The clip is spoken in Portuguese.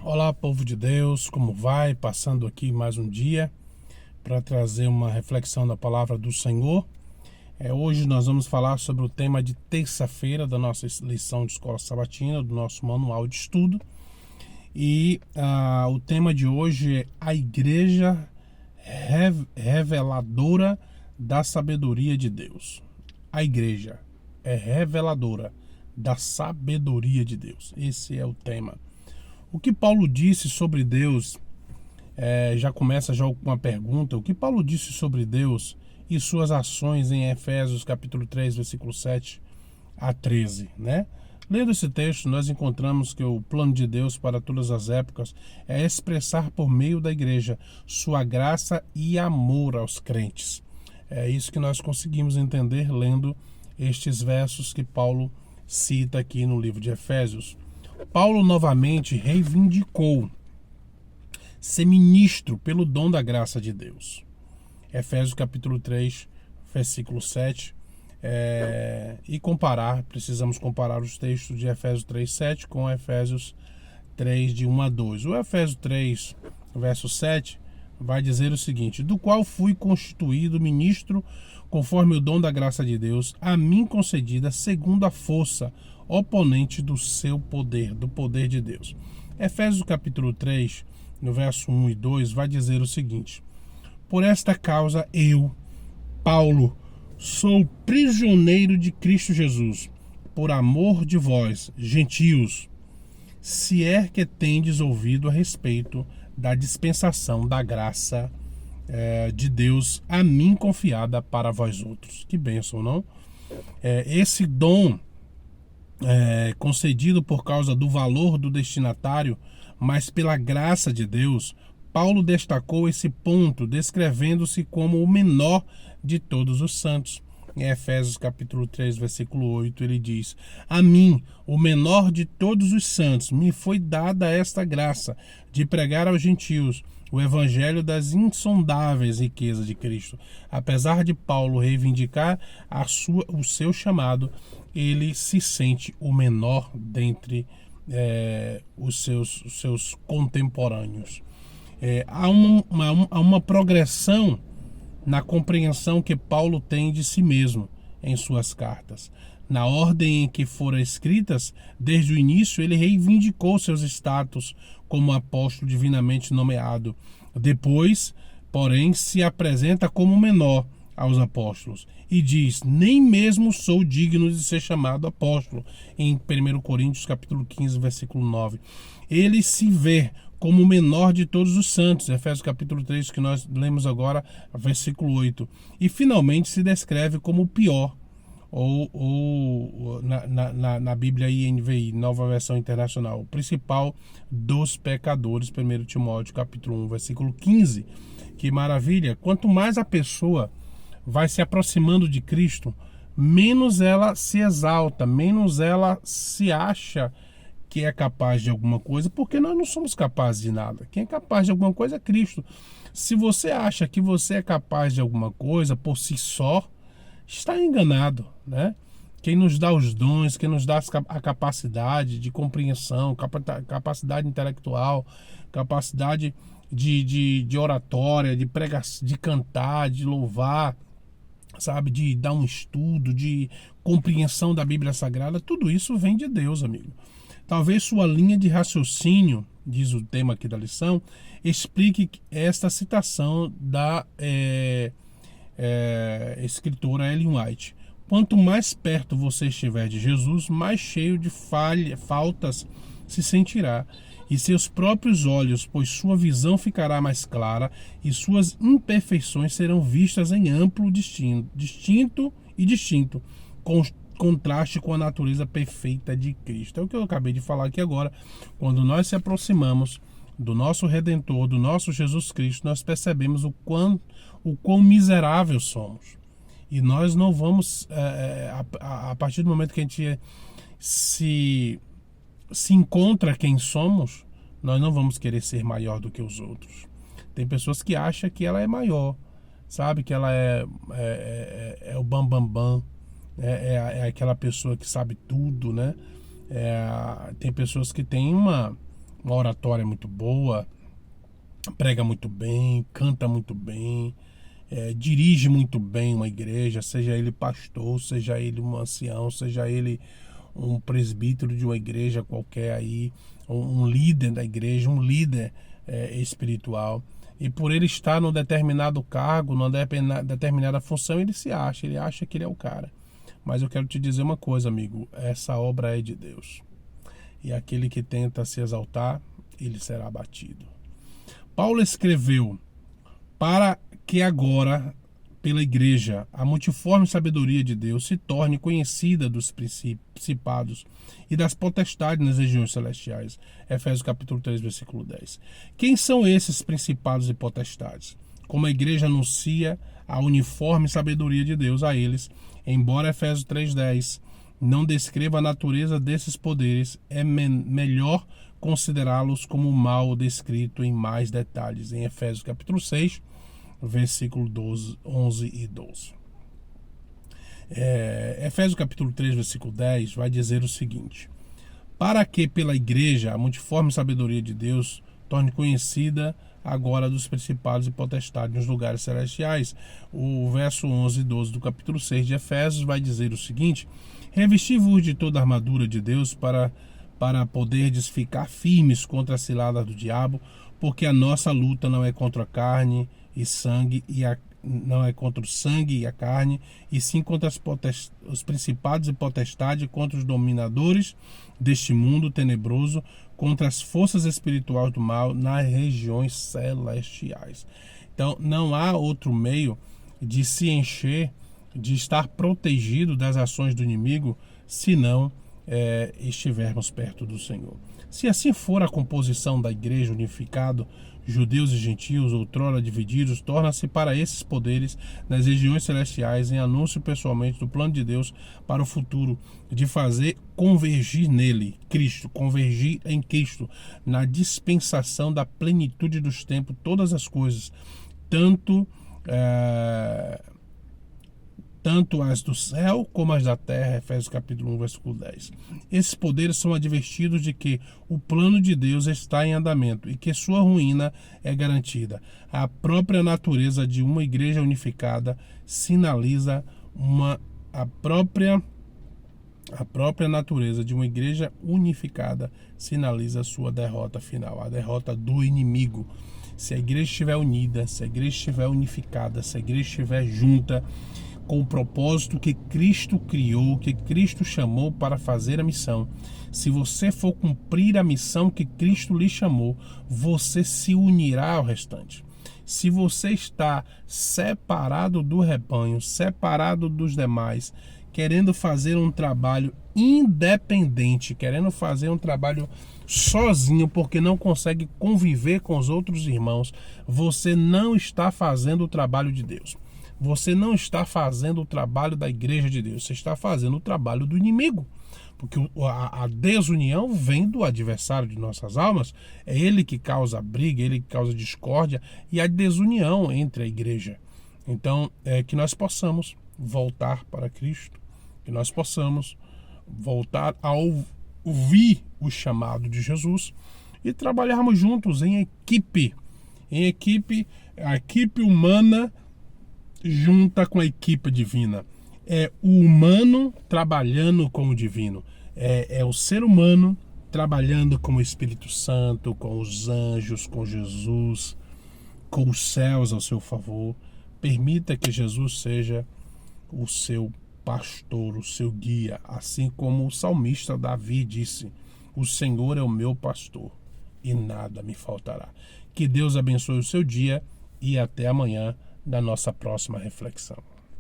Olá, povo de Deus, como vai? Passando aqui mais um dia para trazer uma reflexão da palavra do Senhor. Hoje nós vamos falar sobre o tema de terça-feira da nossa lição de escola sabatina, do nosso manual de estudo. E o tema de hoje é a igreja reveladora da sabedoria de Deus. A igreja é reveladora da sabedoria de Deus. Esse é o tema. O que Paulo disse sobre Deus, já começa com uma pergunta. O que Paulo disse sobre Deus e suas ações em Efésios capítulo 3, versículo 7 a 13, né? Lendo esse texto, nós encontramos que o plano de Deus para todas as épocas é expressar por meio da igreja sua graça e amor aos crentes. É isso que nós conseguimos entender lendo estes versos que Paulo cita aqui no livro de Efésios. Paulo novamente reivindicou ser ministro pelo dom da graça de Deus. Efésios capítulo 3, versículo 7. Precisamos comparar os textos de Efésios 3, 7 com Efésios 3, de 1 a 2. O Efésios 3, verso 7, vai dizer o seguinte: do qual fui constituído ministro conforme o dom da graça de Deus, a mim concedida segundo a força oponente do seu poder, do poder de Deus. Efésios capítulo 3, no verso 1 e 2, vai dizer o seguinte: por esta causa eu, Paulo, sou prisioneiro de Cristo Jesus, por amor de vós, gentios, se é que tendes ouvido a respeito da dispensação da graça de Deus a mim confiada para vós outros. Que bênção, não? Esse dom concedido por causa do valor do destinatário, mas pela graça de Deus, Paulo destacou esse ponto, descrevendo-se como o menor de todos os santos. Em Efésios capítulo 3, versículo 8, ele diz: a mim, o menor de todos os santos, me foi dada esta graça de pregar aos gentios o evangelho das insondáveis riquezas de Cristo. Apesar de Paulo reivindicar o seu chamado, ele se sente o menor dentre os seus contemporâneos. Há uma progressão na compreensão que Paulo tem de si mesmo em suas cartas. Na ordem em que foram escritas, desde o início, ele reivindicou seus status como apóstolo divinamente nomeado. Depois, porém, se apresenta como menor aos apóstolos e diz: nem mesmo sou digno de ser chamado apóstolo, em 1 Coríntios capítulo 15, versículo 9. Ele se vê como o menor de todos os santos, Efésios capítulo 3, que nós lemos agora, versículo 8. E finalmente se descreve como o pior, ou na Bíblia INVI, Nova Versão Internacional, o principal dos pecadores, 1 Timóteo capítulo 1, versículo 15. Que maravilha! Quanto mais a pessoa vai se aproximando de Cristo, menos ela se exalta, menos ela se acha que é capaz de alguma coisa, porque nós não somos capazes de nada. Quem é capaz de alguma coisa é Cristo. Se você acha que você é capaz de alguma coisa por si só, está enganado, né? Quem nos dá os dons, quem nos dá a capacidade de compreensão, capacidade intelectual, capacidade de oratória, de pregação, de cantar, de louvar, sabe, de dar um estudo, de compreensão da Bíblia Sagrada, tudo isso vem de Deus, amigo. Talvez sua linha de raciocínio, diz o tema aqui da lição, explique esta citação da escritora Ellen White. Quanto mais perto você estiver de Jesus, mais cheio de faltas se sentirá, e seus próprios olhos, pois sua visão ficará mais clara e suas imperfeições serão vistas em amplo distinto, contraste com a natureza perfeita de Cristo. É o que eu acabei de falar aqui agora. Quando nós se aproximamos do nosso Redentor, do nosso Jesus Cristo, nós percebemos o quão miserável somos. E nós não vamos, a partir do momento que a gente se encontra quem somos, nós não vamos querer ser maior do que os outros. Tem pessoas que acham que ela é maior, sabe? Que ela é o bambambam, é aquela pessoa que sabe tudo, né? Tem pessoas que têm uma oratória muito boa, prega muito bem, canta muito bem, dirige muito bem uma igreja, seja ele pastor, seja ele um ancião, seja ele um presbítero de uma igreja qualquer aí, um líder da igreja, um líder espiritual. E por ele estar num determinado cargo, numa determinada função, ele acha que ele é o cara. Mas eu quero te dizer uma coisa, amigo, essa obra é de Deus. E aquele que tenta se exaltar, ele será abatido. Paulo escreveu: para que agora, pela igreja, a multiforme sabedoria de Deus se torne conhecida dos principados e das potestades nas regiões celestiais. Efésios capítulo 3, versículo 10. Quem são esses principados e potestades? Como a igreja anuncia a uniforme sabedoria de Deus a eles, embora Efésios 3,10 não descreva a natureza desses poderes, é melhor considerá-los como mal descrito em mais detalhes, em Efésios capítulo 6, versículo 11 e 12. Efésios capítulo 3, versículo 10 vai dizer o seguinte: para que pela igreja a multiforme sabedoria de Deus torne conhecida agora dos principados e potestades nos lugares celestiais. O verso 11 e 12 do capítulo 6 de Efésios vai dizer o seguinte: revesti-vos de toda a armadura de Deus para poderdes ficar firmes contra as ciladas do diabo, porque a nossa luta não é contra a carne e sangue, não é contra o sangue e a carne, e sim contra os principados e potestades, contra os dominadores deste mundo tenebroso, contra as forças espirituais do mal nas regiões celestiais. Então, não há outro meio de se encher, de estar protegido das ações do inimigo, senão estivermos perto do Senhor. Se assim for a composição da igreja unificada, judeus e gentios, outrora divididos, torna-se para esses poderes nas regiões celestiais em anúncio pessoalmente do plano de Deus para o futuro, de fazer convergir nele, Cristo, convergir em Cristo, na dispensação da plenitude dos tempos, todas as coisas, tanto as do céu como as da terra, Efésios capítulo 1, versículo 10. Esses poderes são advertidos de que o plano de Deus está em andamento e que sua ruína é garantida. A própria natureza de uma igreja unificada sinaliza a própria natureza de uma igreja unificada sinaliza a sua derrota final, a derrota do inimigo. Se a igreja estiver unida, se a igreja estiver unificada, se a igreja estiver junta, com o propósito que Cristo criou, que Cristo chamou para fazer a missão. Se você for cumprir a missão que Cristo lhe chamou, você se unirá ao restante. Se você está separado do rebanho, separado dos demais, querendo fazer um trabalho independente, querendo fazer um trabalho sozinho, porque não consegue conviver com os outros irmãos, você não está fazendo o trabalho de Deus. Você não está fazendo o trabalho da igreja de Deus, você está fazendo o trabalho do inimigo. Porque a desunião vem do adversário de nossas almas, é ele que causa briga, ele que causa discórdia e a desunião entre a igreja. Então, que nós possamos voltar para Cristo, que nós possamos voltar a ouvir o chamado de Jesus e trabalharmos juntos em equipe. A equipe humana junta com a equipe divina. É o humano trabalhando com o divino. É o ser humano trabalhando com o Espírito Santo, com os anjos, com Jesus, com os céus ao seu favor. Permita que Jesus seja o seu pastor, o seu guia, assim como o salmista Davi disse: o Senhor é o meu pastor e nada me faltará. Que Deus abençoe o seu dia e até amanhã, da nossa próxima reflexão.